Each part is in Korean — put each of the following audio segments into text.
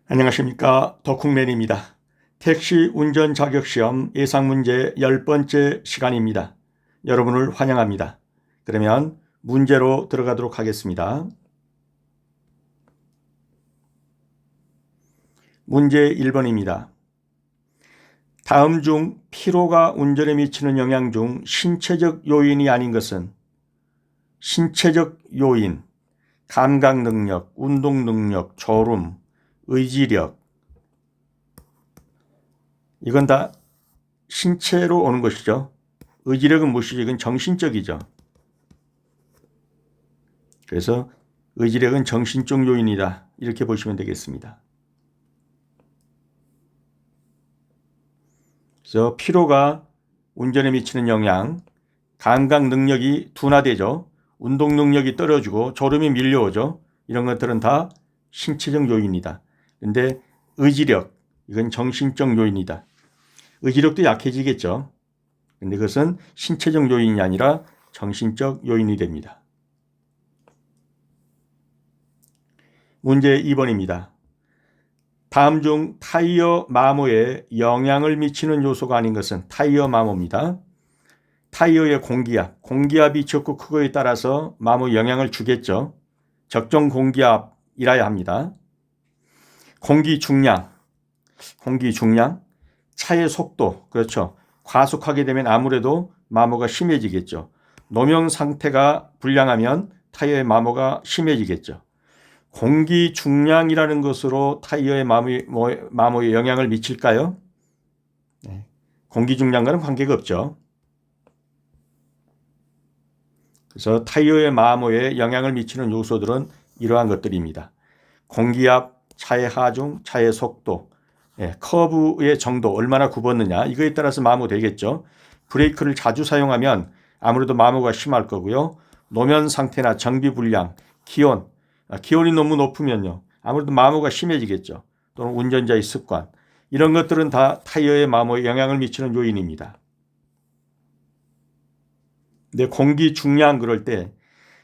안녕하십니까, 덕후맨입니다. 택시 운전 자격시험 예상문제 10번째 시간입니다. 여러분을 환영합니다. 그러면 문제로 들어가도록 하겠습니다. 문제 1번입니다. 다음 중 피로가 운전에 미치는 영향 중 신체적 요인이 아닌 것은? 신체적 요인, 감각능력, 운동능력, 졸음, 의지력. 이건 다 신체로 오는 것이죠. 의지력은 무엇이죠? 이건 정신적이죠. 그래서 의지력은 정신적 요인이다, 이렇게 보시면 되겠습니다. 그래서 피로가 운전에 미치는 영향, 감각 능력이 둔화되죠. 운동 능력이 떨어지고 졸음이 밀려오죠. 이런 것들은 다 신체적 요인이다. 그런데 의지력, 이건 정신적 요인이다. 의지력도 약해지겠죠. 그런데 그것은 신체적 요인이 아니라 정신적 요인이 됩니다. 문제 2번입니다. 다음 중 타이어 마모에 영향을 미치는 요소가 아닌 것은? 타이어 마모입니다. 타이어의 공기압이 적고 크고에 따라서 마모에 영향을 주겠죠. 적정 공기압이라야 합니다. 공기 중량, 차의 속도, 그렇죠. 과속하게 되면 아무래도 마모가 심해지겠죠. 노면 상태가 불량하면 타이어의 마모가 심해지겠죠. 공기 중량이라는 것으로 타이어의 마모에 영향을 미칠까요? 네. 공기 중량과는 관계가 없죠. 그래서 타이어의 마모에 영향을 미치는 요소들은 이러한 것들입니다. 공기압, 차의 하중, 차의 속도, 커브의 정도, 얼마나 굽었느냐, 이거에 따라서 마모 되겠죠. 브레이크를 자주 사용하면 아무래도 마모가 심할 거고요. 노면 상태나 정비 불량, 기온이 너무 높으면요, 아무래도 마모가 심해지겠죠. 또는 운전자의 습관, 이런 것들은 다 타이어의 마모에 영향을 미치는 요인입니다. 근데 공기 중량 그럴 때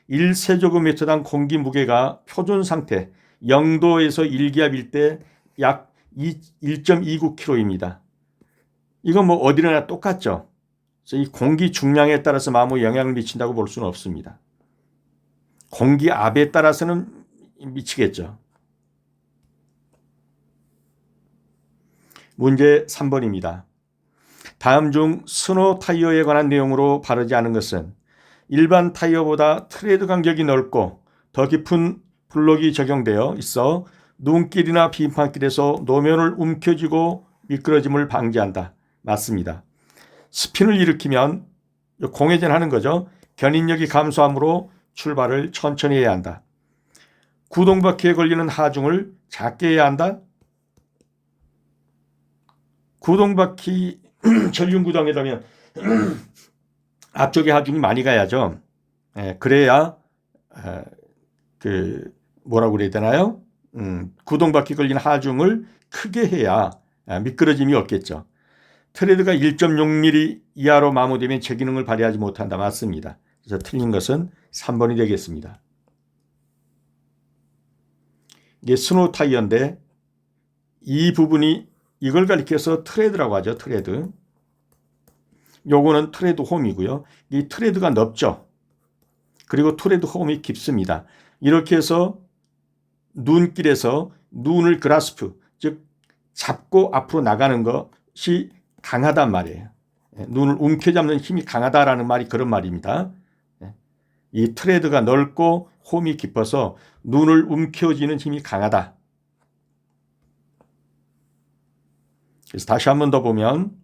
1세제곱미터당 공기 무게가 표준 상태 0도에서 1기압일 때 약 1.29kg입니다. 이건 뭐 어디나 똑같죠. 그래서 이 공기 중량에 따라서 마모에 영향을 미친다고 볼 수는 없습니다. 공기압에 따라서는 미치겠죠. 문제 3번입니다. 다음 중 스노 타이어에 관한 내용으로 바르지 않은 것은? 일반 타이어보다 트레드 간격이 넓고 더 깊은 블록이 적용되어 있어 눈길이나 빙판길에서 노면을 움켜쥐고 미끄러짐을 방지한다. 맞습니다. 스핀을 일으키면 공회전하는 거죠. 견인력이 감소하므로 출발을 천천히 해야 한다. 구동바퀴에 걸리는 하중을 작게 해야 한다. 구동바퀴 전륜구동에다면 앞쪽에 하중이 많이 가야죠. 그래야 뭐라고 그래야 되나요? 구동바퀴 걸린 하중을 크게 해야 미끄러짐이 없겠죠. 트레드가 1.6mm 이하로 마모되면 제 기능을 발휘하지 못한다. 맞습니다. 그래서 틀린 것은 3번이 되겠습니다. 이게 스노우 타이어인데 이 부분이 이걸 가리켜서 트레드라고 하죠. 트레드. 요거는 트레드 홈이고요. 이 트레드가 넓죠. 그리고 트레드 홈이 깊습니다. 이렇게 해서 눈길에서 눈을 그라스프, 즉 잡고 앞으로 나가는 것이 강하단 말이에요. 눈을 움켜잡는 힘이 강하다라는 말이 그런 말입니다. 이 트레드가 넓고 홈이 깊어서 눈을 움켜쥐는 힘이 강하다. 그래서 다시 한 번 더 보면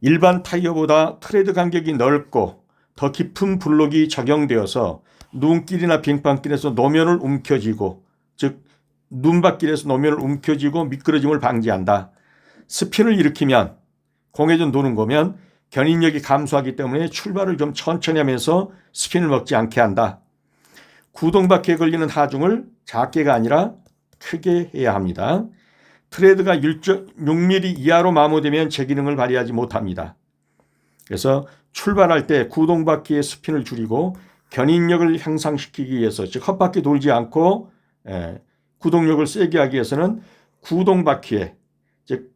일반 타이어보다 트레드 간격이 넓고 더 깊은 블록이 적용되어서 눈길이나 빙판길에서 노면을 움켜쥐고, 즉 눈밭길에서 노면을 움켜쥐고 미끄러짐을 방지한다. 스핀을 일으키면 공회전 도는 거면 견인력이 감소하기 때문에 출발을 좀 천천히 하면서 스핀을 먹지 않게 한다. 구동바퀴에 걸리는 하중을 작게가 아니라 크게 해야 합니다. 트레드가 1.6mm 이하로 마모되면 제 기능을 발휘하지 못합니다. 그래서 출발할 때 구동바퀴의 스핀을 줄이고 견인력을 향상시키기 위해서, 즉 헛바퀴 돌지 않고 구동력을 세게 하기 위해서는 구동바퀴에, 즉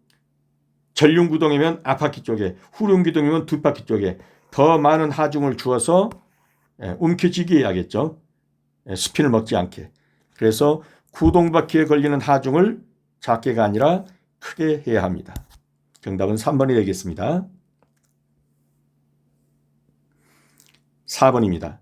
전륜구동이면 앞바퀴 쪽에, 후륜구동이면 뒷바퀴 쪽에 더 많은 하중을 주어서 움켜쥐게 해야겠죠. 스핀을 먹지 않게. 그래서 구동바퀴에 걸리는 하중을 작게가 아니라 크게 해야 합니다. 정답은 3번이 되겠습니다. 4번입니다.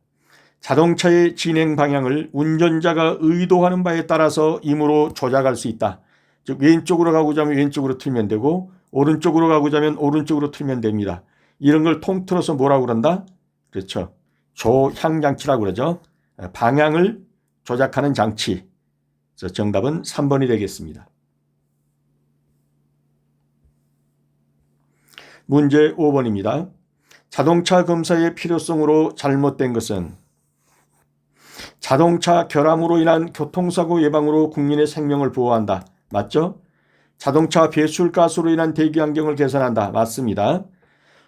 자동차의 진행 방향을 운전자가 의도하는 바에 따라서 힘으로 조작할 수 있다. 즉 왼쪽으로 가고자 하면 왼쪽으로 틀면 되고 오른쪽으로 가고자 하면 오른쪽으로 틀면 됩니다. 이런 걸 통틀어서 뭐라고 그런다? 그렇죠. 조향장치라고 그러죠. 방향을 조작하는 장치. 그래서 정답은 3번이 되겠습니다. 문제 5번입니다. 자동차 검사의 필요성으로 잘못된 것은 자동차 결함으로 인한 교통사고 예방으로 국민의 생명을 보호한다. 맞죠? 자동차 배출가스로 인한 대기환경을 개선한다. 맞습니다.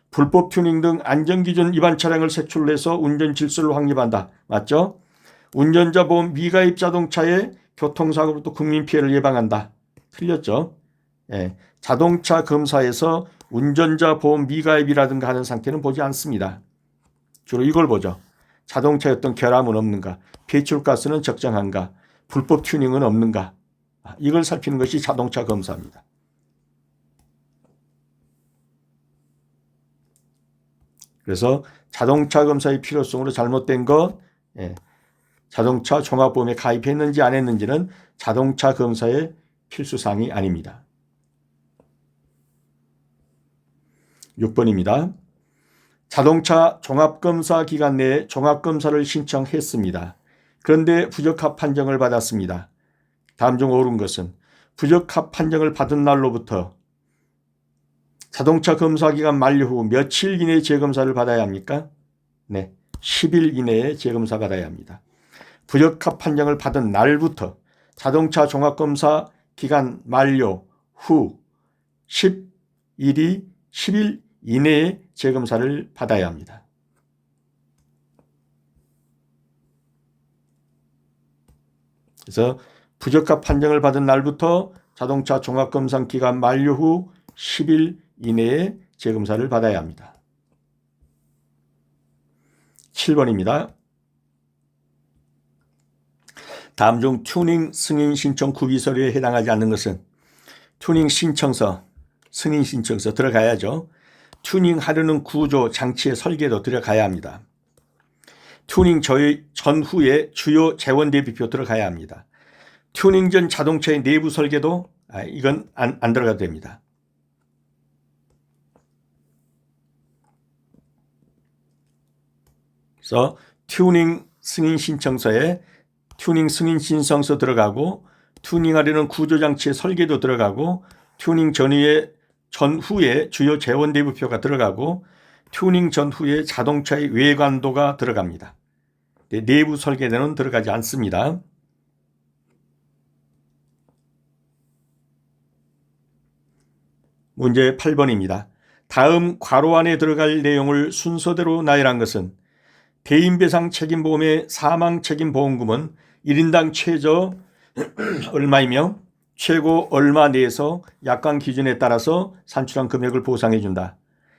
불법 튜닝 등 안전기준 위반 차량을 색출해서 운전 질서를 확립한다. 맞죠? 운전자 보험 미가입 자동차의 교통사고로부터 국민 피해를 예방한다. 틀렸죠? 자동차 검사에서 운전자 보험 미가입이라든가 하는 상태는 보지 않습니다. 주로 이걸 보죠. 자동차에 어떤 결함은 없는가, 배출가스는 적정한가, 불법 튜닝은 없는가, 이걸 살피는 것이 자동차 검사입니다. 그래서 자동차 검사의 필요성으로 잘못된 것, 자동차 종합보험에 가입했는지 안 했는지는 자동차 검사의 필수사항이 아닙니다. 6번입니다. 자동차 종합검사 기간 내에 종합검사를 신청했습니다. 그런데 부적합 판정을 받았습니다. 다음 중 옳은 것은 부적합 판정을 받은 날로부터 자동차 검사 기간 만료 후 며칠 이내에 재검사를 받아야 합니까? 네, 10일 이내에 재검사 받아야 합니다. 부적합 판정을 받은 날부터 자동차 종합검사 기간 만료 후 10일 이내에 재검사를 받아야 합니다. 그래서 부적합 판정을 받은 날부터 자동차 종합검사 기간 만료 후 10일 이내에 재검사를 받아야 합니다. 7번입니다. 다음 중 튜닝 승인 신청 구비 서류에 해당하지 않는 것은 튜닝 신청서, 승인 신청서 들어가야죠. 튜닝하려는 구조, 장치의 설계도 들어가야 합니다. 튜닝 전후에 주요 재원 대비표 들어가야 합니다. 튜닝 전 자동차의 내부 설계도 이건 안 들어가도 됩니다. 그래서 튜닝 승인 신청서에 튜닝 승인 신청서 들어가고 튜닝하려는 구조장치의 설계도 들어가고 튜닝 전후에 주요 재원 대비표가 들어가고 튜닝 전후에 자동차의 외관도가 들어갑니다. 내부 설계도는 들어가지 않습니다. 문제 8번입니다. 다음 괄호 안에 들어갈 내용을 순서대로 나열한 것은 대인배상 책임보험의 사망책임보험금은 1인당 최저 얼마이며 최고 얼마 내에서 약관 기준에 따라서 산출한 금액을 보상해 준다.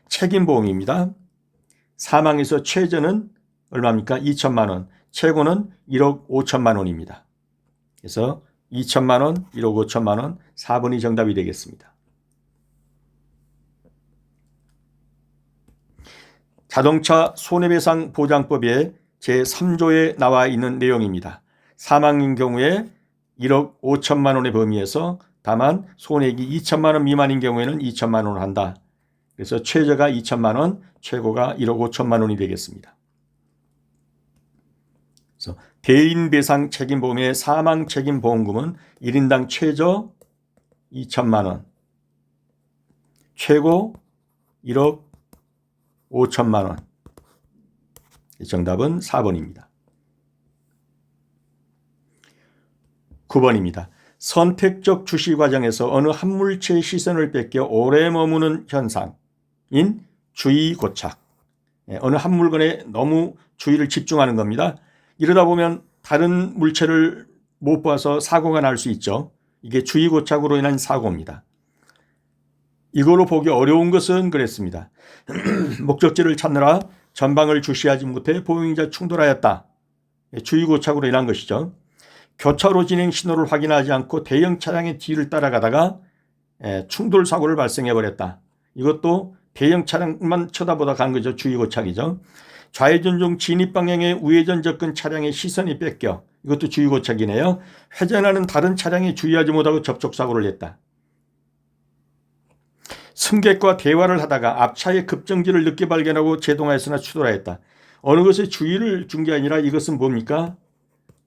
책임보험입니다. 사망에서 최저는 얼마입니까? 2천만 원, 최고는 1억 5천만 원입니다. 그래서 2천만 원, 1억 5천만 원, 4번이 정답이 되겠습니다. 자동차 손해배상 보장법의 제3조에 나와 있는 내용입니다. 사망인 경우에 1억 5천만 원의 범위에서 다만 손해액이 2천만 원 미만인 경우에는 2천만 원을 한다. 그래서 최저가 2천만 원, 최고가 1억 5천만 원이 되겠습니다. 그래서 대인배상 책임보험의 사망책임보험금은 1인당 최저 2천만 원, 최고 1억 5천만 원. 정답은 4번입니다. 9번입니다. 선택적 주시 과정에서 어느 한 물체의 시선을 뺏겨 오래 머무는 현상인 주의 고착. 어느 한 물건에 너무 주의를 집중하는 겁니다. 이러다 보면 다른 물체를 못 봐서 사고가 날 수 있죠. 이게 주의 고착으로 인한 사고입니다. 이걸로 보기 어려운 것은 그랬습니다. 목적지를 찾느라 전방을 주시하지 못해 보행자 충돌하였다. 주의 고착으로 인한 것이죠. 교차로 진행 신호를 확인하지 않고 대형 차량의 뒤를 따라가다가 충돌 사고를 발생해 버렸다. 이것도 대형 차량만 쳐다보다 간 거죠. 주의 고착이죠. 좌회전 중 진입 방향의 우회전 접근 차량의 시선이 뺏겨. 이것도 주의 고착이네요. 회전하는 다른 차량에 주의하지 못하고 접촉 사고를 냈다. 승객과 대화를 하다가 앞차의 급정지를 늦게 발견하고 제동하였으나 추돌하였다. 어느 것에 주의를 준 게 아니라 이것은 뭡니까?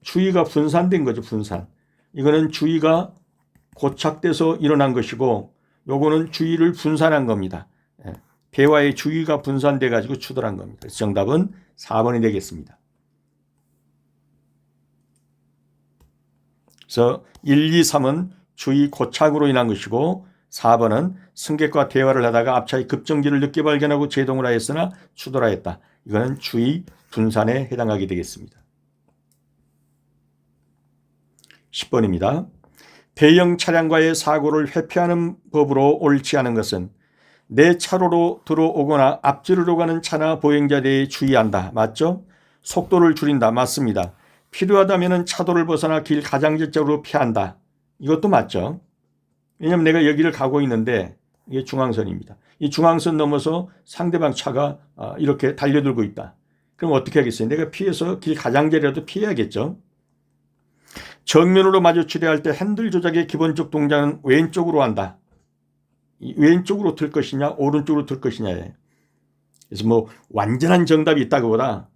주의가 분산된 거죠. 분산. 이거는 주의가 고착돼서 일어난 것이고 요거는 주의를 분산한 겁니다. 대화의 주의가 분산돼 가지고 추돌한 겁니다. 그래서 정답은 4번이 되겠습니다. 그래서 1, 2, 3은 주의 고착으로 인한 것이고 4번은 승객과 대화를 하다가 앞차의 급정지를 늦게 발견하고 제동을 하였으나 추돌하였다. 이거는 주의 분산에 해당하게 되겠습니다. 10번입니다. 대형 차량과의 사고를 회피하는 법으로 옳지 않은 것은 내 차로로 들어오거나 앞지르러 가는 차나 보행자에 대해 주의한다. 맞죠? 속도를 줄인다. 맞습니다. 필요하다면 차도를 벗어나 길 가장자적으로 피한다. 이것도 맞죠? 왜냐하면 내가 여기를 가고 있는데 이게 중앙선입니다. 이 중앙선 넘어서 상대방 차가 이렇게 달려들고 있다. 그럼 어떻게 하겠어요? 내가 피해서 길 가장자리라도 피해야겠죠. 정면으로 마주치려 할 때 핸들 조작의 기본적 동작은 왼쪽으로 한다. 왼쪽으로 틀 것이냐 오른쪽으로 틀 것이냐에 그래서 뭐 완전한 정답이 있다기보다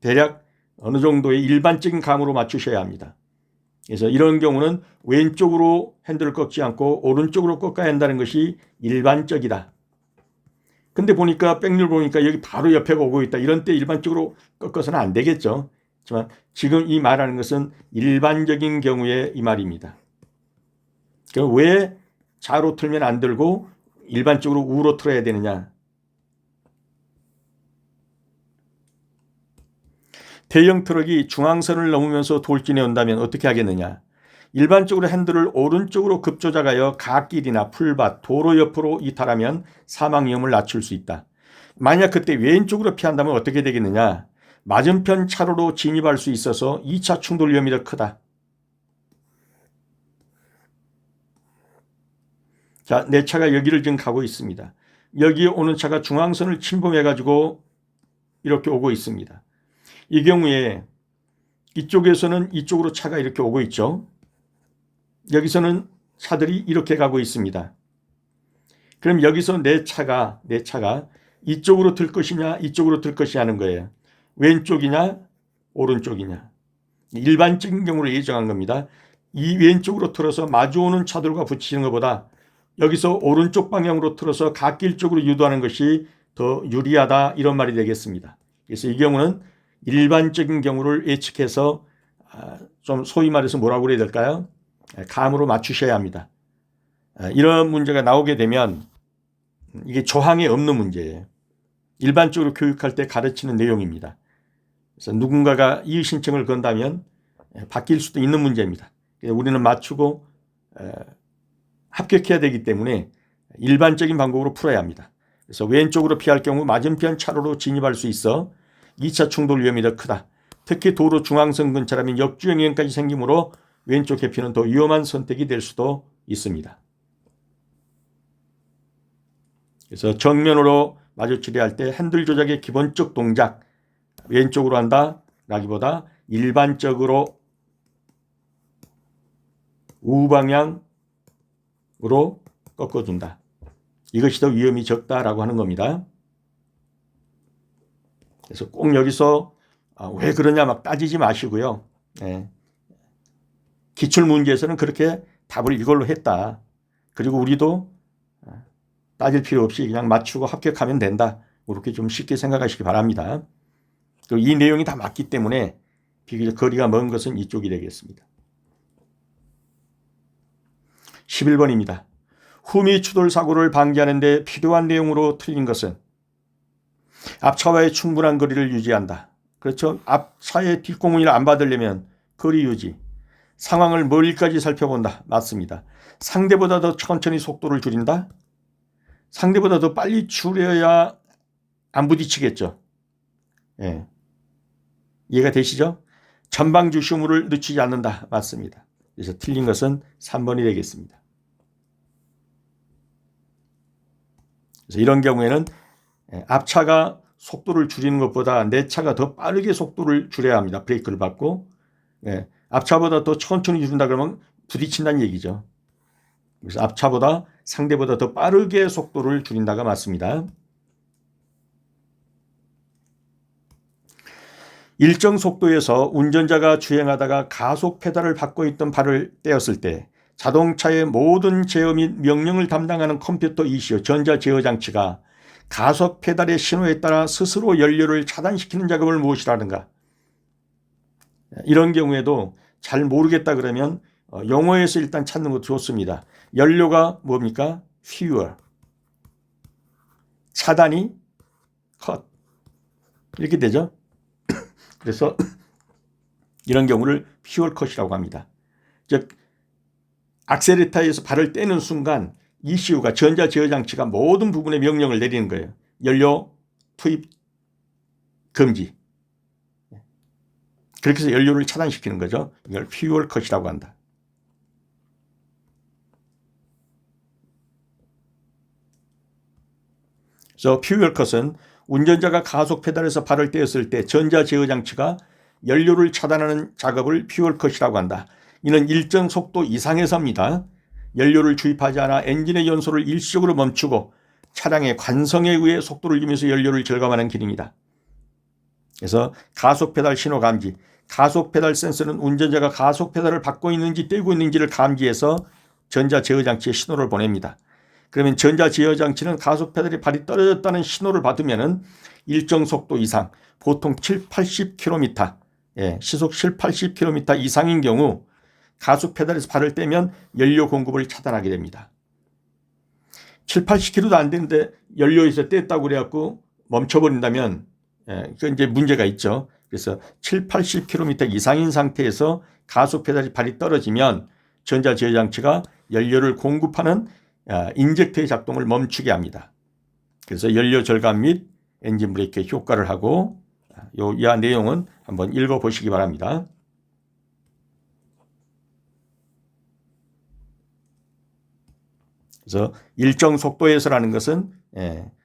대략 어느 정도의 일반적인 감으로 맞추셔야 합니다. 그래서 이런 경우는 왼쪽으로 핸들을 꺾지 않고 오른쪽으로 꺾어야 한다는 것이 일반적이다. 근데 보니까 백률 보니까 여기 바로 옆에가 오고 있다. 이런 때 일반적으로 꺾어서는 안 되겠죠. 하지만 지금 이 말하는 것은 일반적인 경우에 이 말입니다. 그럼 왜 좌로 틀면 안 들고 일반적으로 우로 틀어야 되느냐. 대형 트럭이 중앙선을 넘으면서 돌진해 온다면 어떻게 하겠느냐. 일반적으로 핸들을 오른쪽으로 급조작하여 갓길이나 풀밭, 도로 옆으로 이탈하면 사망 위험을 낮출 수 있다. 만약 그때 왼쪽으로 피한다면 어떻게 되겠느냐. 맞은편 차로로 진입할 수 있어서 2차 충돌 위험이 더 크다. 자, 내 차가 여기를 지금 가고 있습니다. 여기에 오는 차가 중앙선을 침범해 가지고 이렇게 오고 있습니다. 이 경우에 이쪽에서는 이쪽으로 차가 이렇게 오고 있죠. 여기서는 차들이 이렇게 가고 있습니다. 그럼 여기서 내 차가 이쪽으로 들 것이냐 이쪽으로 들 것이냐 하는 거예요. 왼쪽이냐 오른쪽이냐. 일반적인 경우를 예정한 겁니다. 이 왼쪽으로 틀어서 마주오는 차들과 부딪히는 것보다 여기서 오른쪽 방향으로 틀어서 갓길 쪽으로 유도하는 것이 더 유리하다 이런 말이 되겠습니다. 그래서 이 경우는 일반적인 경우를 예측해서 좀 소위 말해서 뭐라고 그래야 될까요? 감으로 맞추셔야 합니다. 이런 문제가 나오게 되면 이게 조항에 없는 문제예요. 일반적으로 교육할 때 가르치는 내용입니다. 그래서 누군가가 이의 신청을 건다면 바뀔 수도 있는 문제입니다. 우리는 맞추고 합격해야 되기 때문에 일반적인 방법으로 풀어야 합니다. 그래서 왼쪽으로 피할 경우 맞은편 차로로 진입할 수 있어 2차 충돌 위험이 더 크다. 특히 도로 중앙선 근처라면 역주행 위험까지 생기므로 왼쪽 회피는 더 위험한 선택이 될 수도 있습니다. 그래서 정면으로 마주치려 할 때 핸들 조작의 기본적 동작 왼쪽으로 한다 라기보다 일반적으로 우방향으로 꺾어준다. 이것이 더 위험이 적다라고 하는 겁니다. 그래서 꼭 여기서 왜 그러냐 막 따지지 마시고요. 기출문제에서는 그렇게 답을 이걸로 했다. 그리고 우리도 따질 필요 없이 그냥 맞추고 합격하면 된다. 그렇게 좀 쉽게 생각하시기 바랍니다. 그리고 이 내용이 다 맞기 때문에 비교적 거리가 먼 것은 이쪽이 되겠습니다. 11번입니다. 후미 추돌 사고를 방지하는 데 필요한 내용으로 틀린 것은 앞차와의 충분한 거리를 유지한다. 그렇죠. 앞차의 뒷공문을 안 받으려면 거리 유지. 상황을 멀리까지 살펴본다. 맞습니다. 상대보다 더 천천히 속도를 줄인다. 상대보다 더 빨리 줄여야 안 부딪히겠죠. 예. 이해가 되시죠? 전방주 휴무를 늦추지 않는다. 맞습니다. 그래서 틀린 것은 3번이 되겠습니다. 그래서 이런 경우에는 앞차가 속도를 줄이는 것보다 내 차가 더 빠르게 속도를 줄여야 합니다. 브레이크를 밟고. 앞차보다 더 천천히 줄인다 그러면 부딪힌다는 얘기죠. 그래서 앞차보다 상대보다 더 빠르게 속도를 줄인다가 맞습니다. 일정 속도에서 운전자가 주행하다가 가속 페달을 밟고 있던 발을 떼었을 때 자동차의 모든 제어 및 명령을 담당하는 컴퓨터 ECU 전자 제어 장치가 가속 페달의 신호에 따라 스스로 연료를 차단시키는 작업을 무엇이라 하는가. 이런 경우에도 잘 모르겠다 그러면 영어에서 일단 찾는 것도 좋습니다. 연료가 뭡니까? fuel. 차단이 cut. 이렇게 되죠. 그래서 이런 경우를 fuel cut이라고 합니다. 즉 악셀레터에서 발을 떼는 순간 ECU가 전자 제어 장치가 모든 부분의 명령을 내리는 거예요. 연료 투입 금지. 그렇게 해서 연료를 차단시키는 거죠. 이걸 fuel cut이라고 한다. 그래서 fuel cut은 운전자가 가속 페달에서 발을 떼었을 때 전자 제어 장치가 연료를 차단하는 작업을 fuel cut이라고 한다. 이는 일정 속도 이상에서입니다. 연료를 주입하지 않아 엔진의 연소를 일시적으로 멈추고 차량의 관성에 의해 속도를 줄이면서 연료를 절감하는 기능이다. 그래서 가속 페달 신호 감지. 가속 페달 센서는 운전자가 가속 페달을 밟고 있는지 떼고 있는지를 감지해서 전자 제어 장치에 신호를 보냅니다. 그러면 전자 제어 장치는 가속 페달이 발이 떨어졌다는 신호를 받으면 일정 속도 이상, 보통 7, 80km, 시속 7, 80km 이상인 경우 가속 페달에서 발을 떼면 연료 공급을 차단하게 됩니다. 7, 80km도 안 되는데 연료에서 뗐다고 그래갖고 멈춰버린다면 그 이제 문제가 있죠. 그래서 7, 80km 이상인 상태에서 가속 페달이 발이 떨어지면 전자 제어 장치가 연료를 공급하는 인젝터의 작동을 멈추게 합니다. 그래서 연료 절감 및 엔진 브레이크에 효과를 하고 이 내용은 한번 읽어보시기 바랍니다. 그래서 일정 속도에서라는 것은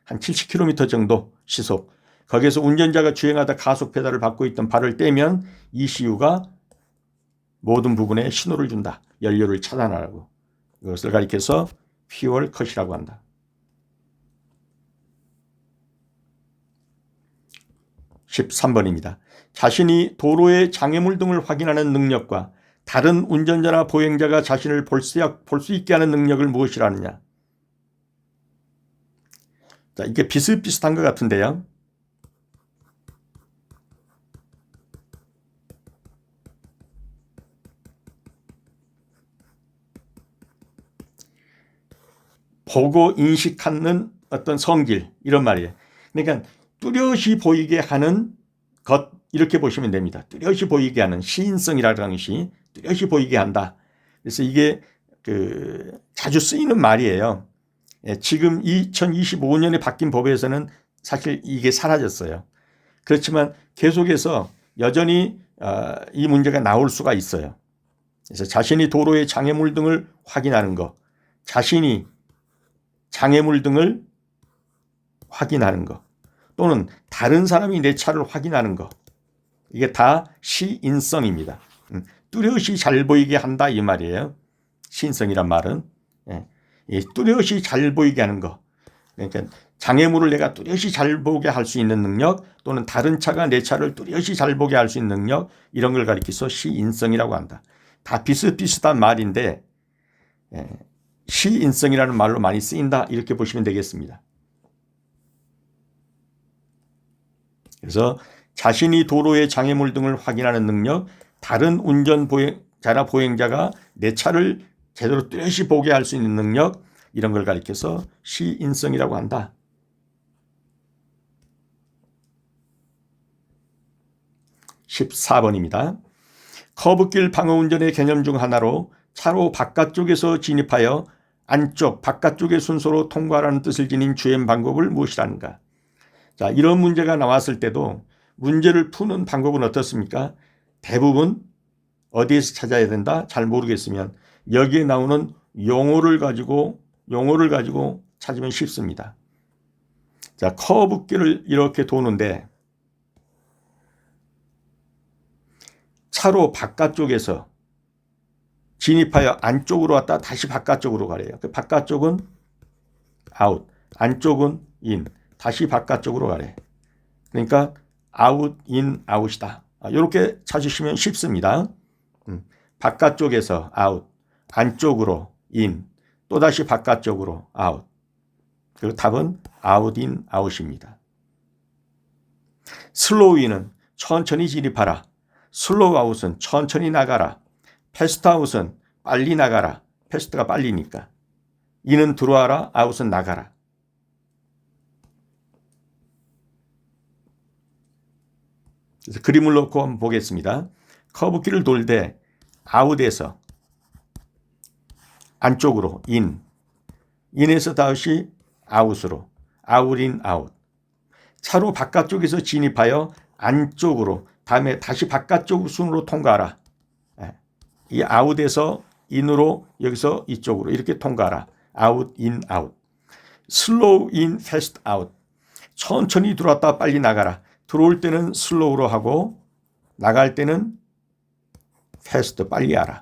한 70km 정도 시속, 거기에서 운전자가 주행하다 가속 페달을 밟고 있던 발을 떼면 ECU가 모든 부분에 신호를 준다. 연료를 차단하라고. 이것을 가리켜서 fuel cut이라고 한다. 13번입니다. 자신이 도로의 장애물 등을 확인하는 능력과 다른 운전자나 보행자가 자신을 볼 수 있게 하는 능력을 무엇이라 하느냐. 자, 이게 비슷비슷한 것 같은데요. 보고 인식하는 어떤 성질 이런 말이에요. 그러니까 뚜렷이 보이게 하는 것 이렇게 보시면 됩니다. 뚜렷이 보이게 하는 시인성이라는 것이 뚜렷이 보이게 한다. 그래서 이게 자주 쓰이는 말이에요. 지금 2025년에 바뀐 법에서는 사실 이게 사라졌어요. 그렇지만 계속해서 여전히 이 문제가 나올 수가 있어요. 그래서 자신이 도로의 장애물 등을 확인하는 것, 자신이 장애물 등을 확인하는 것, 또는 다른 사람이 내 차를 확인하는 것, 이게 다 시인성입니다. 뚜렷이 잘 보이게 한다 이 말이에요. 시인성이란 말은 뚜렷이 잘 보이게 하는 것. 그러니까 장애물을 내가 뚜렷이 잘 보게 할 수 있는 능력, 또는 다른 차가 내 차를 뚜렷이 잘 보게 할 수 있는 능력, 이런 걸 가리켜서 시인성이라고 한다. 다 비슷비슷한 말인데 시인성이라는 말로 많이 쓰인다 이렇게 보시면 되겠습니다. 그래서 자신이 도로의 장애물 등을 확인하는 능력, 다른 운전 보행자나 보행자가 내 차를 제대로 뚜렷이 보게 할 수 있는 능력, 이런 걸 가리켜서 시인성이라고 한다. 14번입니다. 커브길 방어운전의 개념 중 하나로 차로 바깥쪽에서 진입하여 안쪽, 바깥쪽의 순서로 통과하라는 뜻을 지닌 주행 방법을 무엇이라는가. 자, 이런 문제가 나왔을 때도 문제를 푸는 방법은 어떻습니까? 대부분 어디에서 찾아야 된다? 잘 모르겠으면 여기에 나오는 용어를 가지고 찾으면 쉽습니다. 자, 커브길을 이렇게 도는데 차로 바깥쪽에서 진입하여 안쪽으로 왔다 다시 바깥쪽으로 가래요. 그 바깥쪽은 아웃, 안쪽은 인, 다시 바깥쪽으로 가래. 그러니까 아웃, 인, 아웃이다. 이렇게 찾으시면 쉽습니다. 바깥쪽에서 아웃, 안쪽으로 인, 또다시 바깥쪽으로 아웃. 그리고 답은 아웃, 인, 아웃입니다. 슬로우 인은 천천히 진입하라. 슬로우 아웃은 천천히 나가라. 패스트 아웃은 빨리 나가라. 패스트가 빨리니까. 인은 들어와라. 아웃은 나가라. 그래서 그림을 놓고 한번 보겠습니다. 커브길을 돌 때 아웃에서 안쪽으로 인, 인에서 다시 아웃으로, 아웃인 아웃. 차로 바깥쪽에서 진입하여 안쪽으로, 다음에 다시 바깥쪽 순으로 통과하라. 이 아웃에서 인으로, 여기서 이쪽으로 이렇게 통과하라. 아웃, 인, 아웃. 슬로우 인, 패스트 아웃. 천천히 들어왔다 빨리 나가라. 들어올 때는 슬로우로 하고 나갈 때는 패스트 빨리 하라.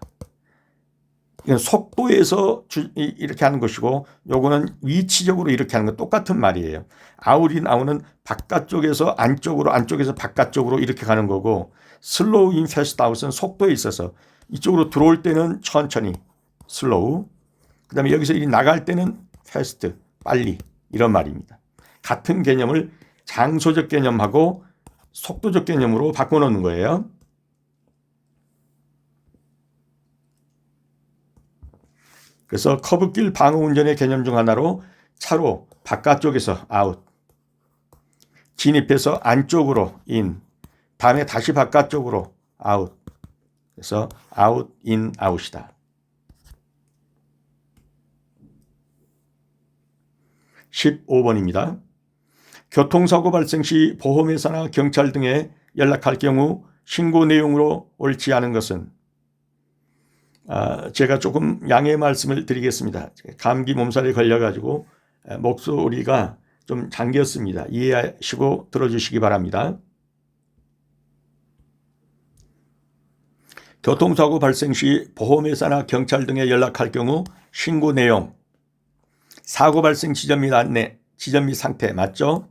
이건 속도에서 이렇게 하는 것이고 요거는 위치적으로 이렇게 하는 건 똑같은 말이에요. 아웃인 아웃은 바깥쪽에서 안쪽으로, 안쪽에서 바깥쪽으로 이렇게 가는 거고 슬로우 인 패스트 아웃은 속도에 있어서 이쪽으로 들어올 때는 천천히 슬로우, 그 다음에 여기서 나갈 때는 패스트 빨리, 이런 말입니다. 같은 개념을 장소적 개념하고 속도적 개념으로 바꿔놓는 거예요. 그래서 커브길 방어운전의 개념 중 하나로 차로 바깥쪽에서 아웃, 진입해서 안쪽으로 인, 다음에 다시 바깥쪽으로 아웃. 그래서 아웃, 인, 아웃이다. 15번입니다. 교통사고 발생 시 보험회사나 경찰 등에 연락할 경우 신고 내용으로 옳지 않은 것은, 제가 조금 양해의 말씀을 드리겠습니다. 감기 몸살에 걸려가지고 목소리가 좀 잠겼습니다. 이해하시고 들어주시기 바랍니다. 교통사고 발생 시 보험회사나 경찰 등에 연락할 경우 신고 내용, 사고 발생 지점 및 안내, 지점 및 상태 맞죠?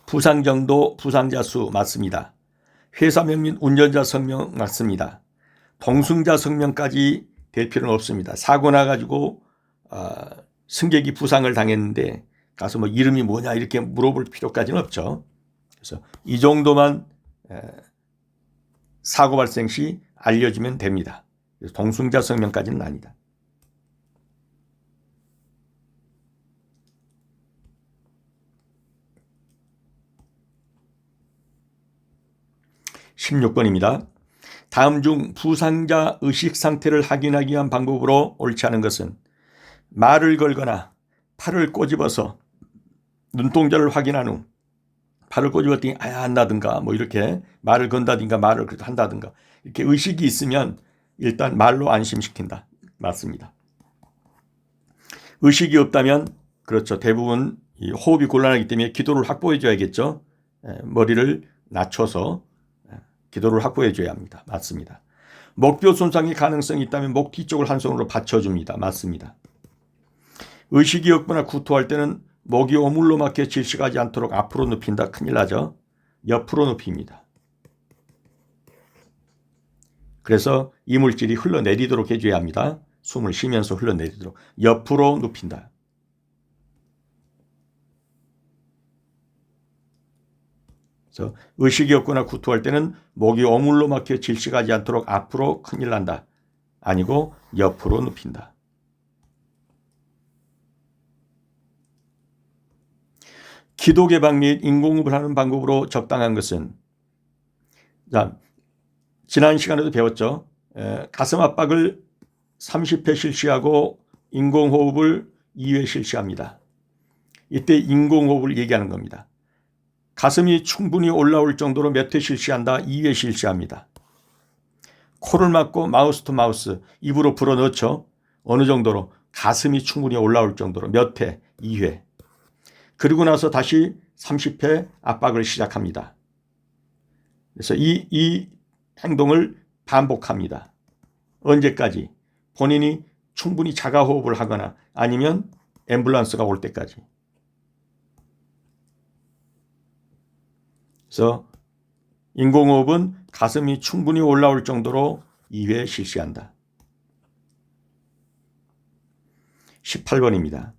부상 정도, 부상자 수 맞습니다. 회사명 및 운전자 성명 맞습니다. 동승자 성명까지 될 필요는 없습니다. 사고 나가지고 승객이 부상을 당했는데 가서 뭐 이름이 뭐냐 이렇게 물어볼 필요까지는 없죠. 그래서 이 정도만 사고 발생 시 알려주면 됩니다. 그래서 동승자 성명까지는 아니다. (16번입니다) 다음 중 부상자 의식 상태를 확인하기 위한 방법으로 옳지 않은 것은 말을 걸거나 팔을 꼬집어서 눈동자를 확인한 후 팔을 꼬집었더니 아야 한다든가 뭐 이렇게 말을 건다든가 말을 한다든가 이렇게 의식이 있으면 일단 말로 안심시킨다. 맞습니다. 의식이 없다면 그렇죠. 대부분 이 호흡이 곤란하기 때문에 기도를 확보해 줘야겠죠. 머리를 낮춰서 기도를 확보해 줘야 합니다. 맞습니다. 목뼈 손상의 가능성이 있다면 목 뒤쪽을 한 손으로 받쳐줍니다. 맞습니다. 의식이 없거나 구토할 때는 목이 오물로 막혀 질식하지 않도록 앞으로 눕힌다. 큰일 나죠. 옆으로 눕힙니다. 그래서 이물질이 흘러내리도록 해줘야 합니다. 숨을 쉬면서 흘러내리도록 옆으로 눕힌다. 그래서 의식이 없거나 구토할 때는 목이 오물로 막혀 질식하지 않도록 앞으로 큰일 난다. 아니고 옆으로 눕힌다. 기도 개방 및 인공호흡을 하는 방법으로 적당한 것은, 자, 지난 시간에도 배웠죠. 가슴 압박을 30회 실시하고 인공호흡을 2회 실시합니다. 이때 인공호흡을 얘기하는 겁니다. 가슴이 충분히 올라올 정도로 몇 회 실시한다? 2회 실시합니다. 코를 막고 마우스 투 마우스 입으로 불어넣죠. 어느 정도로? 가슴이 충분히 올라올 정도로 몇 회? 2회. 그리고 나서 다시 30회 압박을 시작합니다. 그래서 이 행동을 반복합니다. 언제까지? 본인이 충분히 자가호흡을 하거나 아니면 앰뷸런스가 올 때까지. 그래서 인공호흡은 가슴이 충분히 올라올 정도로 2회 실시한다. 18번입니다.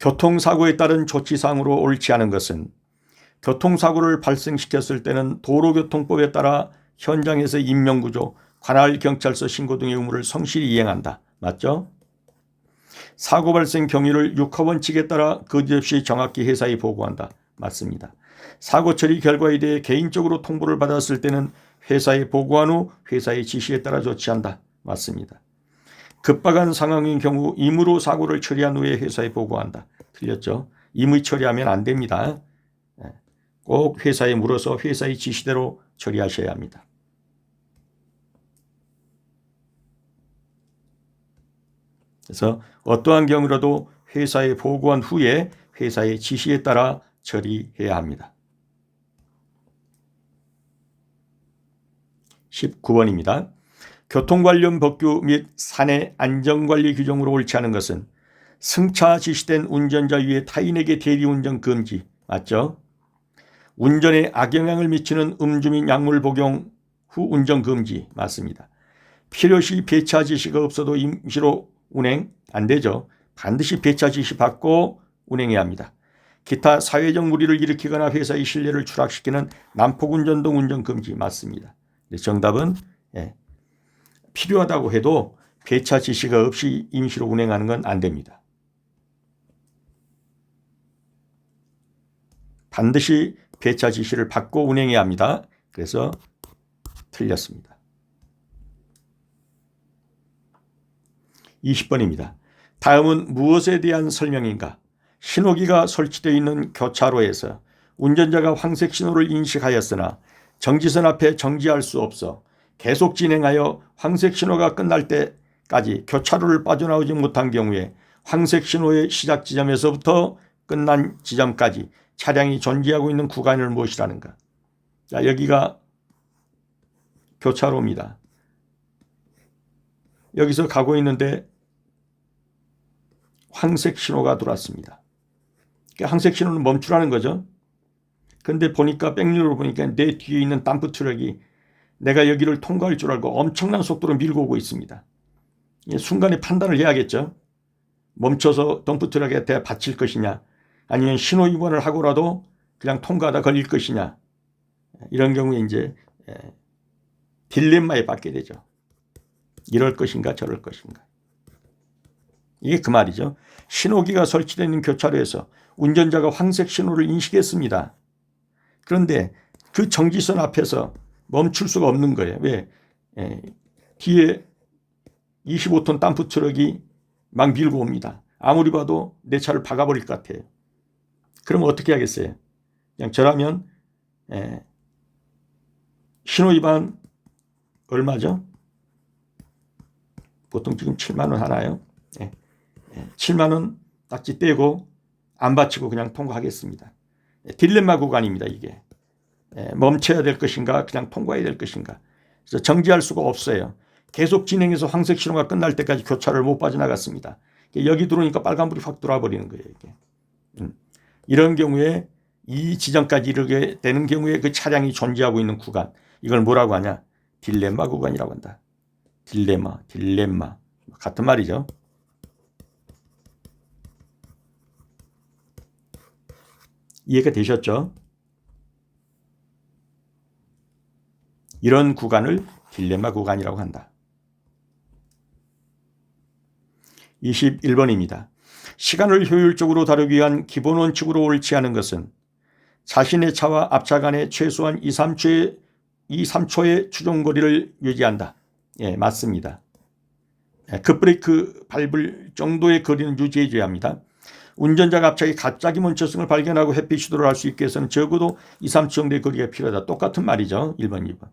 교통사고에 따른 조치사항으로 옳지 않은 것은 교통사고를 발생시켰을 때는 도로교통법에 따라 현장에서 인명구조, 관할 경찰서 신고 등의 의무를 성실히 이행한다. 맞죠? 사고 발생 경위를 육하원칙에 따라 거짓없이 정확히 회사에 보고한다. 맞습니다. 사고 처리 결과에 대해 개인적으로 통보를 받았을 때는 회사에 보고한 후 회사의 지시에 따라 조치한다. 맞습니다. 급박한 상황인 경우 임의로 사고를 처리한 후에 회사에 보고한다. 틀렸죠? 임의 처리하면 안 됩니다. 꼭 회사에 물어서 회사의 지시대로 처리하셔야 합니다. 그래서 어떠한 경우라도 회사에 보고한 후에 회사의 지시에 따라 처리해야 합니다. 19번입니다. 교통 관련 법규 및 사내 안전관리 규정으로 옳지 않은 것은 승차 지시된 운전자 위에 타인에게 대리운전 금지. 맞죠? 운전에 악영향을 미치는 음주 및 약물 복용 후 운전 금지. 맞습니다. 필요시 배차 지시가 없어도 임시로 운행 안 되죠. 반드시 배차 지시 받고 운행해야 합니다. 기타 사회적 무리를 일으키거나 회사의 신뢰를 추락시키는 난폭운전 등 운전 금지. 맞습니다. 정답은 필요하다고 해도 배차 지시가 없이 임시로 운행하는 건 안 됩니다. 반드시 배차 지시를 받고 운행해야 합니다. 그래서 틀렸습니다. 20번입니다. 다음은 무엇에 대한 설명인가? 신호기가 설치되어 있는 교차로에서 운전자가 황색 신호를 인식하였으나 정지선 앞에 정지할 수 없어 계속 진행하여 황색 신호가 끝날 때까지 교차로를 빠져나오지 못한 경우에 황색 신호의 시작 지점에서부터 끝난 지점까지 차량이 존재하고 있는 구간을 무엇이라는가? 자, 여기가 교차로입니다. 여기서 가고 있는데 황색 신호가 들어왔습니다. 황색 신호는 멈추라는 거죠. 근데 보니까 백미러로 보니까 내 뒤에 있는 덤프 트럭이 내가 여기를 통과할 줄 알고 엄청난 속도로 밀고 오고 있습니다. 순간에 판단을 해야겠죠. 멈춰서 덤프 트럭에 받칠 것이냐 아니면 신호 위반을 하고라도 그냥 통과하다 걸릴 것이냐. 이런 경우에 이제 딜레마에 빠지게 되죠. 이럴 것인가 저럴 것인가. 이게 그 말이죠. 신호기가 설치되어 있는 교차로에서 운전자가 황색 신호를 인식했습니다. 그런데 그 정지선 앞에서 멈출 수가 없는 거예요. 왜? 뒤에 25톤 덤프 트럭이 막 밀고 옵니다. 아무리 봐도 내 차를 박아버릴 것 같아요. 그러면 어떻게 하겠어요? 그냥 저라면 신호 위반 얼마죠? 보통 지금 7만 원 하나요? 7만 원 딱지 떼고 안 바치고 그냥 통과하겠습니다. 딜레마 구간입니다. 이게 멈춰야 될 것인가 그냥 통과해야 될 것인가. 그래서 정지할 수가 없어요. 계속 진행해서 황색 신호가 끝날 때까지 교차를 못 빠져나갔습니다. 여기 들어오니까 빨간불이 확 들어와 버리는 거예요. 이게. 이런 경우에 이 지점까지 이르게 되는 경우에 그 차량이 존재하고 있는 구간, 이걸 뭐라고 하냐? 딜레마 구간이라고 한다. 딜레마 같은 말이죠. 이해가 되셨죠? 이런 구간을 딜레마 구간이라고 한다. 21번입니다. 시간을 효율적으로 다루기 위한 기본 원칙으로 옳지 않은 것은 자신의 차와 앞차 간의 최소한 2, 3초의 2, 3초의 추종거리를 유지한다. 예, 맞습니다. 급브레이크 밟을 정도의 거리는 유지해줘야 합니다. 운전자가 갑자기 멈췄음을 발견하고 햇빛 시도를 할 수 있게 해서는 적어도 2, 3초 정도의 거리가 필요하다. 똑같은 말이죠. 1번, 2번.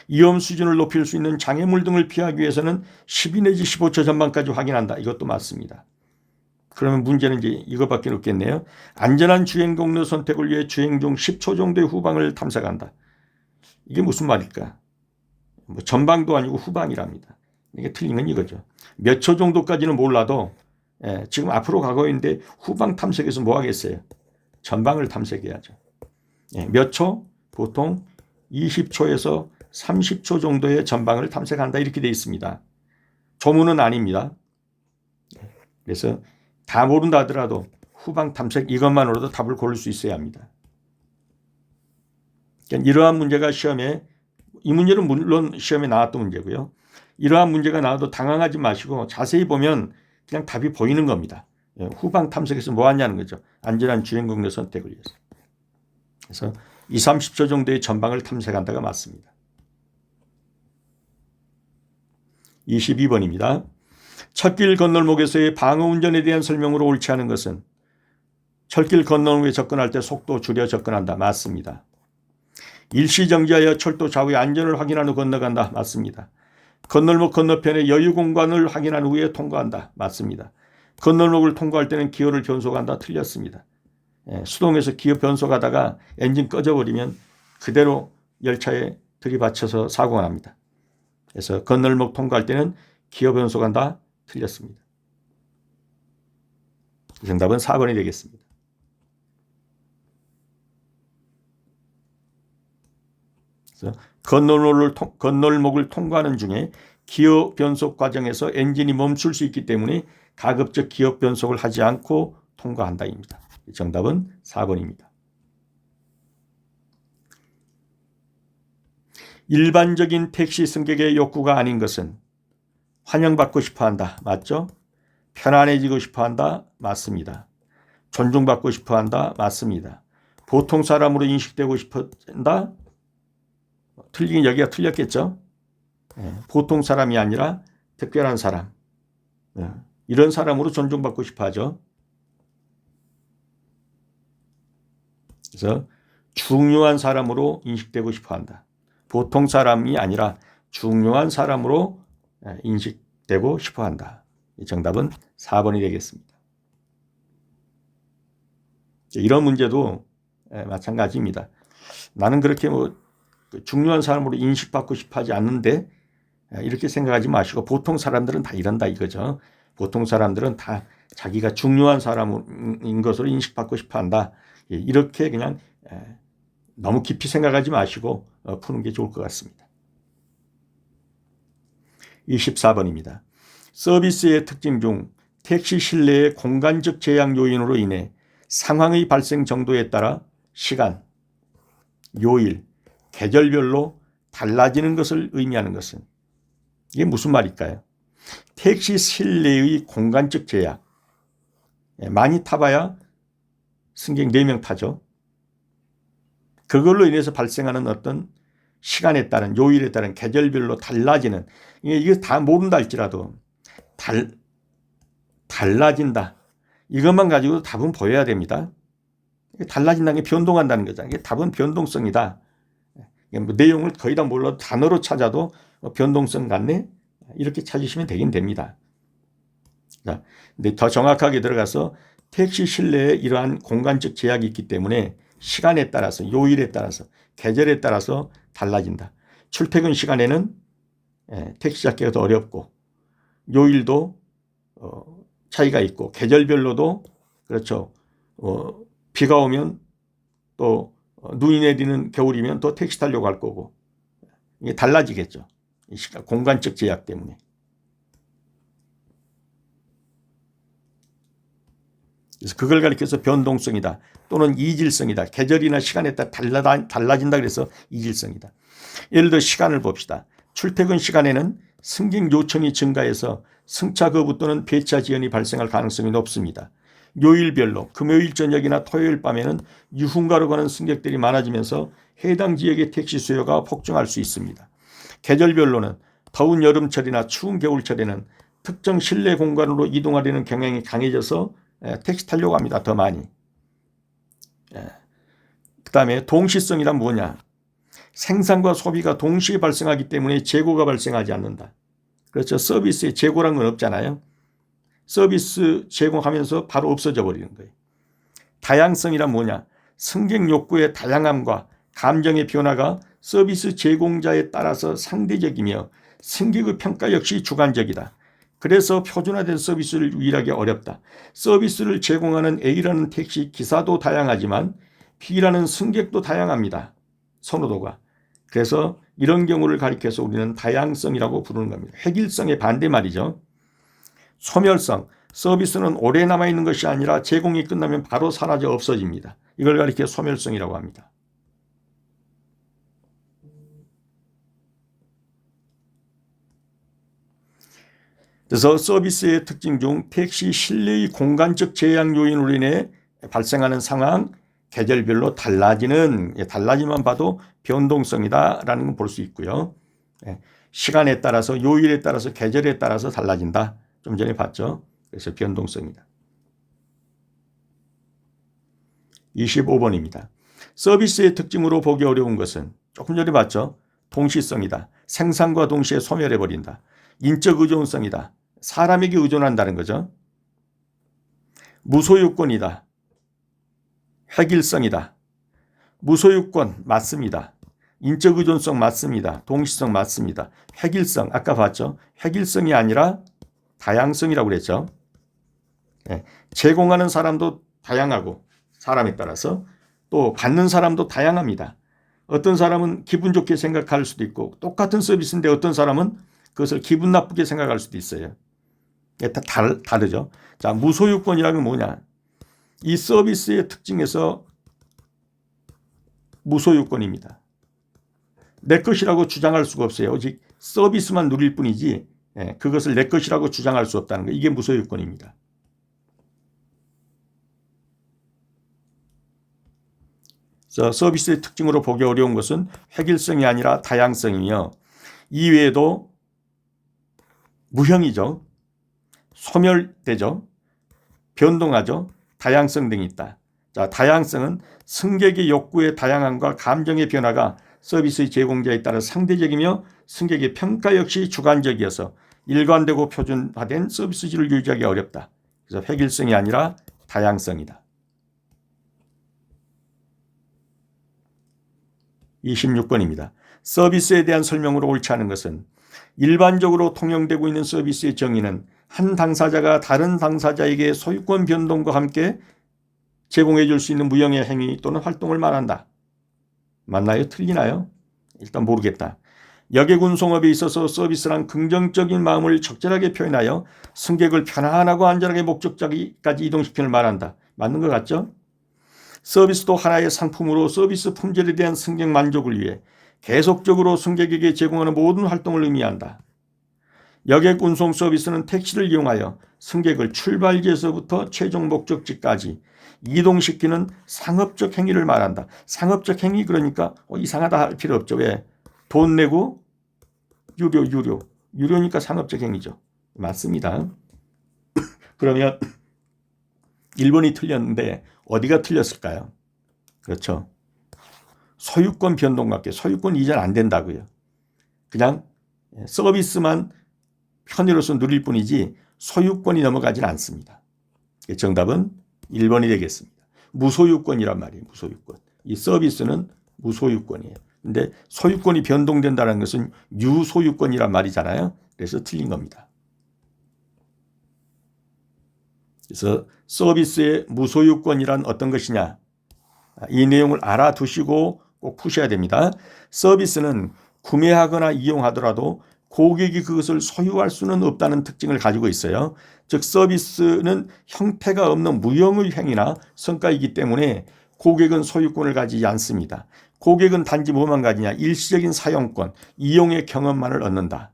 위험 수준을 높일 수 있는 장애물 등을 피하기 위해서는 12 내지 15초 전방까지 확인한다. 이것도 맞습니다. 그러면 문제는 이제 이것밖에 없겠네요. 안전한 주행 경로 선택을 위해 주행 중 10초 정도의 후방을 탐색한다. 이게 무슨 말일까? 뭐 전방도 아니고 후방이랍니다. 이게 틀린 건 이거죠. 몇 초 정도까지는 몰라도 지금 앞으로 가고 있는데 후방 탐색해서 뭐 하겠어요? 전방을 탐색해야죠. 몇 초? 보통 20초에서 30초 정도의 전방을 탐색한다 이렇게 되어 있습니다. 조문은 아닙니다. 그래서 다 모른다 하더라도 후방 탐색 이것만으로도 답을 고를 수 있어야 합니다. 그러니까 이러한 문제가 이 문제는 물론 시험에 나왔던 문제고요. 이러한 문제가 나와도 당황하지 마시고 자세히 보면 그냥 답이 보이는 겁니다. 후방 탐색에서 뭐 하냐는 거죠. 안전한 주행 경로 선택을 위해서. 그래서 2, 30초 정도의 전방을 탐색한다가 맞습니다. 22번입니다. 철길 건널목에서의 방어 운전에 대한 설명으로 옳지 않은 것은 철길 건널목에 접근할 때 속도 줄여 접근한다. 맞습니다. 일시 정지하여 철도 좌우의 안전을 확인한 후 건너간다. 맞습니다. 건널목 건너편의 여유 공간을 확인한 후에 통과한다. 맞습니다. 건널목을 통과할 때는 기어를 변속한다. 틀렸습니다. 수동에서 기어 변속하다가 엔진 꺼져버리면 그대로 열차에 들이받쳐서 사고가 납니다. 그래서 건널목 통과할 때는 기어 변속한다. 틀렸습니다. 정답은 4번이 되겠습니다. 그래서 건널목을 통과하는 중에 기어 변속 과정에서 엔진이 멈출 수 있기 때문에 가급적 기어 변속을 하지 않고 통과한다입니다. 정답은 4번입니다. 일반적인 택시 승객의 욕구가 아닌 것은 환영받고 싶어한다. 맞죠? 편안해지고 싶어한다. 맞습니다. 존중받고 싶어한다. 맞습니다. 보통 사람으로 인식되고 싶어한다. 틀리긴 여기가 틀렸겠죠. 보통 사람이 아니라 특별한 사람. 이런 사람으로 존중받고 싶어하죠. 그래서 중요한 사람으로 인식되고 싶어한다. 보통 사람이 아니라 중요한 사람으로 인식되고 싶어한다. 정답은 4번이 되겠습니다. 이런 문제도 마찬가지입니다. 나는 그렇게 중요한 사람으로 인식받고 싶어하지 않는데 이렇게 생각하지 마시고 보통 사람들은 다 이런다 이거죠. 보통 사람들은 다 자기가 중요한 사람인 것으로 인식받고 싶어한다. 이렇게 그냥 너무 깊이 생각하지 마시고 푸는 게 좋을 것 같습니다. 24번입니다. 서비스의 특징 중 택시 실내의 공간적 제약 요인으로 인해 상황의 발생 정도에 따라 시간, 요일, 계절별로 달라지는 것을 의미하는 것은 이게 무슨 말일까요? 택시 실내의 공간적 제약. 많이 타봐야 승객 4명 타죠. 그걸로 인해서 발생하는 어떤 시간에 따른 요일에 따른 계절별로 달라지는 이게 다 모른다 할지라도 달라진다. 이것만 가지고 답은 보여야 됩니다. 달라진다는 게 변동한다는 거잖아요. 이게 답은 변동성이다. 내용을 거의 다 몰라도 단어로 찾아도 변동성 같네. 이렇게 찾으시면 되긴 됩니다. 근데 더 정확하게 들어가서 택시 실내에 이러한 공간적 제약이 있기 때문에 시간에 따라서 요일에 따라서 계절에 따라서 달라진다. 출퇴근 시간에는 택시 잡기가 더 어렵고 요일도 차이가 있고 계절별로도 그렇죠. 비가 오면 또 눈이 내리는 겨울이면 또 택시 타려고 할 거고 이게 달라지겠죠. 이 시간, 공간적 제약 때문에. 그래서 그걸 가리켜서 변동성이다 또는 이질성이다. 계절이나 시간에 따라 달라진다 그래서 이질성이다. 예를 들어 시간을 봅시다. 출퇴근 시간에는 승객 요청이 증가해서 승차 거부 또는 배차 지연이 발생할 가능성이 높습니다. 요일별로 금요일 저녁이나 토요일 밤에는 유흥가로 가는 승객들이 많아지면서 해당 지역의 택시 수요가 폭증할 수 있습니다. 계절별로는 더운 여름철이나 추운 겨울철에는 특정 실내 공간으로 이동하려는 경향이 강해져서 택시 타려고 합니다. 더 많이. 그 다음에 동시성이란 뭐냐? 생산과 소비가 동시에 발생하기 때문에 재고가 발생하지 않는다. 그렇죠. 서비스에 재고란 건 없잖아요. 서비스 제공하면서 바로 없어져 버리는 거예요. 다양성이란 뭐냐? 승객 욕구의 다양함과 감정의 변화가 서비스 제공자에 따라서 상대적이며 승객의 평가 역시 주관적이다. 그래서 표준화된 서비스를 유일하기 어렵다. 서비스를 제공하는 A라는 택시 기사도 다양하지만 B라는 승객도 다양합니다. 선호도가. 그래서 이런 경우를 가리켜서 우리는 다양성이라고 부르는 겁니다. 획일성의 반대말이죠. 소멸성, 서비스는 오래 남아있는 것이 아니라 제공이 끝나면 바로 사라져 없어집니다. 이걸 가리켜 소멸성이라고 합니다. 그래서 서비스의 특징 중 택시 실내의 공간적 제약 요인으로 인해 발생하는 상황, 계절별로 달라지만 봐도 변동성이다라는 걸 볼 수 있고요. 시간에 따라서, 요일에 따라서, 계절에 따라서 달라진다. 좀 전에 봤죠. 그래서 변동성이다. 25번입니다. 서비스의 특징으로 보기 어려운 것은 조금 전에 봤죠. 동시성이다. 생산과 동시에 소멸해버린다. 인적 의존성이다. 사람에게 의존한다는 거죠. 무소유권이다. 획일성이다. 무소유권 맞습니다. 인적 의존성 맞습니다. 동시성 맞습니다. 획일성 아까 봤죠. 획일성이 아니라 다양성이라고 그랬죠. 제공하는 사람도 다양하고 사람에 따라서 또 받는 사람도 다양합니다. 어떤 사람은 기분 좋게 생각할 수도 있고 똑같은 서비스인데 어떤 사람은 그것을 기분 나쁘게 생각할 수도 있어요. 다 다르죠. 자, 무소유권이라는 건 뭐냐? 이 서비스의 특징에서 무소유권입니다. 내 것이라고 주장할 수가 없어요. 오직 서비스만 누릴 뿐이지 그것을 내 것이라고 주장할 수 없다는 거. 이게 무소유권입니다. 서비스의 특징으로 보기 어려운 것은 획일성이 아니라 다양성이며 이외에도 무형이죠. 소멸되죠. 변동하죠. 다양성 등이 있다. 자, 다양성은 승객의 욕구의 다양함과 감정의 변화가 서비스 제공자에 따라 상대적이며 승객의 평가 역시 주관적이어서 일관되고 표준화된 서비스질을 유지하기 어렵다. 그래서 획일성이 아니라 다양성이다. 26번입니다. 서비스에 대한 설명으로 옳지 않은 것은 일반적으로 통용되고 있는 서비스의 정의는 한 당사자가 다른 당사자에게 소유권 변동과 함께 제공해 줄 수 있는 무형의 행위 또는 활동을 말한다. 맞나요? 틀리나요? 일단 모르겠다. 여객운송업에 있어서 서비스란 긍정적인 마음을 적절하게 표현하여 승객을 편안하고 안전하게 목적지까지 이동시키는 말한다. 맞는 것 같죠? 서비스도 하나의 상품으로 서비스 품질에 대한 승객 만족을 위해 계속적으로 승객에게 제공하는 모든 활동을 의미한다. 여객 운송 서비스는 택시를 이용하여 승객을 출발지에서부터 최종 목적지까지 이동시키는 상업적 행위를 말한다. 상업적 행위 그러니까 이상하다 할 필요 없죠. 왜? 돈 내고 유료니까 상업적 행위죠. 맞습니다. 그러면 1번이 틀렸는데 어디가 틀렸을까요? 그렇죠. 소유권 변동밖에 소유권 이전 안 된다고요. 그냥 서비스만 편의로서 누릴 뿐이지 소유권이 넘어가진 않습니다. 정답은 1번이 되겠습니다. 무소유권이란 말이에요. 무소유권. 이 서비스는 무소유권이에요. 근데 소유권이 변동된다는 것은 유소유권이란 말이잖아요. 그래서 틀린 겁니다. 그래서 서비스의 무소유권이란 어떤 것이냐? 이 내용을 알아두시고 꼭 푸셔야 됩니다. 서비스는 구매하거나 이용하더라도 고객이 그것을 소유할 수는 없다는 특징을 가지고 있어요. 즉 서비스는 형태가 없는 무형의 행위나 성과이기 때문에 고객은 소유권을 가지지 않습니다. 고객은 단지 뭐만 가지냐? 일시적인 사용권, 이용의 경험만을 얻는다.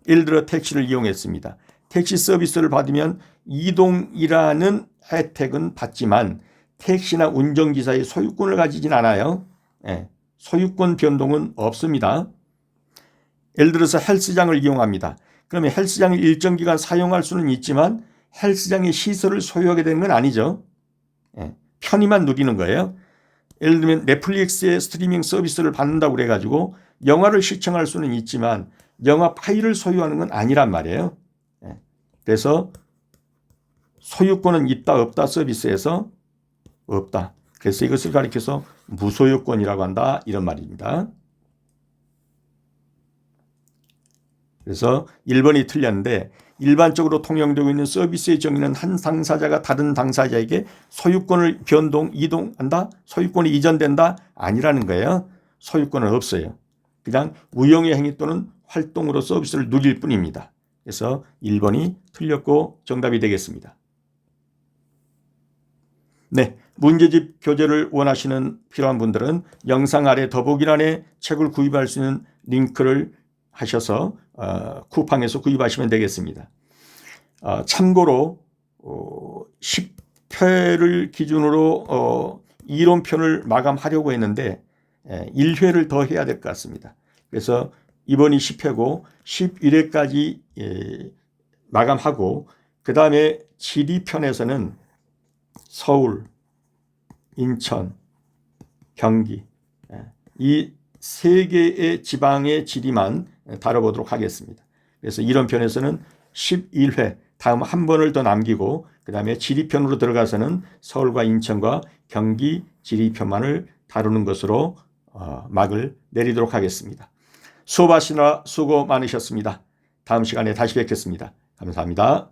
예를 들어 택시를 이용했습니다. 택시 서비스를 받으면 이동이라는 혜택은 받지만 택시나 운전기사의 소유권을 가지진 않아요. 소유권 변동은 없습니다. 예를 들어서 헬스장을 이용합니다. 그러면 헬스장을 일정 기간 사용할 수는 있지만 헬스장의 시설을 소유하게 되는 건 아니죠. 편의만 누리는 거예요. 예를 들면 넷플릭스의 스트리밍 서비스를 받는다고 그래가지고 영화를 시청할 수는 있지만 영화 파일을 소유하는 건 아니란 말이에요. 그래서 소유권은 있다 없다 서비스에서 없다. 그래서 이것을 가리켜서 무소유권이라고 한다 이런 말입니다. 그래서 1번이 틀렸는데 일반적으로 통용되고 있는 서비스의 정의는 한 당사자가 다른 당사자에게 소유권을 이동한다? 소유권이 이전된다? 아니라는 거예요. 소유권은 없어요. 그냥 우용의 행위 또는 활동으로 서비스를 누릴 뿐입니다. 그래서 1번이 틀렸고 정답이 되겠습니다. 네, 문제집 교재를 원하시는 필요한 분들은 영상 아래 더보기란에 책을 구입할 수 있는 링크를 하셔서 쿠팡에서 구입하시면 되겠습니다. 참고로 10회를 기준으로 이론편을 마감하려고 했는데 1회를 더 해야 될 것 같습니다. 그래서 이번이 10회고 11회까지 마감하고 그 다음에 지리편에서는 서울, 인천, 경기 이 세 개의 지방의 지리만 다뤄보도록 하겠습니다. 그래서 이런 편에서는 11회 다음 한 번을 더 남기고 그 다음에 지리편으로 들어가서는 서울과 인천과 경기 지리편만을 다루는 것으로 막을 내리도록 하겠습니다. 수업하시느라 수고 많으셨습니다. 다음 시간에 다시 뵙겠습니다. 감사합니다.